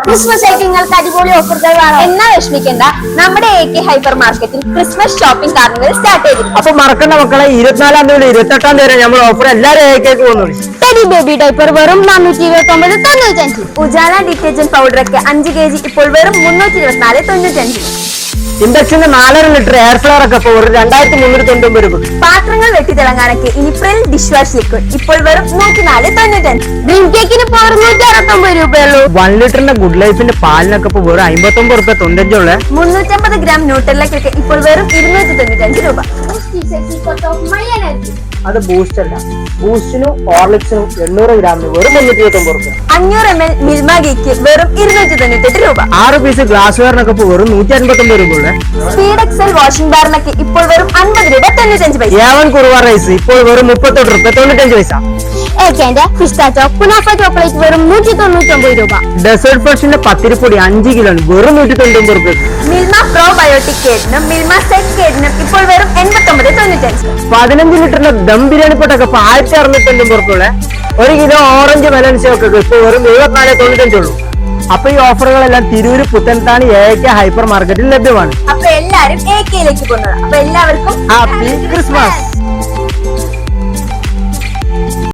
Christmas ആയിട്ട് നിങ്ങൾക്ക് അടിപൊളി ഓഫറുകൾ വേണം എന്നാ വിഷമിക്കണ്ട. നമ്മുടെ AK ഹൈപ്പർ മാർക്കറ്റിൽ ക്രിസ്മസ് ഷോപ്പിംഗ് കാർണിവൽ സ്റ്റാർട്ട് ചെയ്തിട്ടുണ്ട്. അപ്പൊ മറക്കണ്ട മക്കളെ, 24 മുതൽ 28 വരെ നമ്മൾ ഓഫർ എല്ലാവരും ഏക്കേക്ക് പോകുന്നുള്ളൂ. ടെഡി ബേബി ഡൈപ്പർ വെറും 429.95. ഉജാല ഡിറ്റർജന്റ് പൗഡർ ഒക്കെ 5 kg ഇപ്പോൾ വെറും 324.95. ഇൻഡക്ഷന്റെ 4.5 ലിറ്റർ എയർ ഫ്ലവർ ഒക്കെ ഇപ്പോൾ 2399 രൂപ. പാത്രങ്ങൾ വെട്ടി തിളങ്ങാനൊക്കെ ഇനിപ്രിൽ ഡിഷ് വാഷ് ലിക്വിഡ് ഇപ്പോൾ വെറും 104.95. ഡ്രീം കേക്കിന് 469 രൂപയുള്ളൂ. 1 ലിറ്ററിന്റെ ഗുഡ് ലൈഫിന്റെ പാലിനൊക്കെ ഇപ്പോൾ വെറും 59 രൂപ 95 ഉള്ള. 350 ഗ്രാം ന്യൂട്രല്ലക്കൊക്കെ ഇപ്പോൾ വെറും 295 രൂപ. അത് ബൂസ്റ്റ് അല്ല, ബൂസ്റ്റിനും ഹോർലിക്സിനും 800 ഗ്രാമിന് വെറും 329 രൂപ. 500 ml മിൽമ ഗീക്ക് വെറും 298 രൂപ. 6 പീസ് ഗ്ലാസ് വെയറിനൊക്കെ ഇപ്പോൾ വെറും 159 രൂപ ഉള്ള. സ്പീഡ് എക്സൽ വാഷിംഗ് ബാറിനൊക്കെ ഇപ്പോൾ വെറും 50 രൂപ 95 പൈസ. ഏവൻ കുറുവ റൈസ് ഇപ്പോൾ വെറും 38 രൂപ 95 പൈസ. ഏക്കന്റെ പിസ്താച്ചോ കുനാഫ ചോക്ലേറ്റ് വെറും 199 രൂപ. ഡെസേർട്ട് ഫ്രഷിന്റെ പത്തിരിപ്പൊടി 5 കിലോ വെറും 199 രൂപ. മിൽമ പ്രോബയോട്ടിക് കേടിനും മിൽമ സെറ്റ് കേടിനും ഇപ്പോൾ വെറും 89.95. 15 ലിറ്ററിന്റെ ദം ബിരിയാണി പൊട്ടൊക്കെ 1690 രൂപ. 1 കിലോ ഓറഞ്ച് മെലൻസ് ഒക്കെ ഇപ്പോൾ വെറും 74.95 ഉള്ളൂ. അപ്പൊ ഈ ഓഫറുകളെല്ലാം തിരൂര് പുത്തൻതാണി AK ഹൈപ്പർ മാർക്കറ്റിൽ ലഭ്യമാണ്. അപ്പൊ എല്ലാരും AKയിലേക്ക് പോകുന്നത്. അപ്പൊ എല്ലാവർക്കും ഹാപ്പി ക്രിസ്മസ്.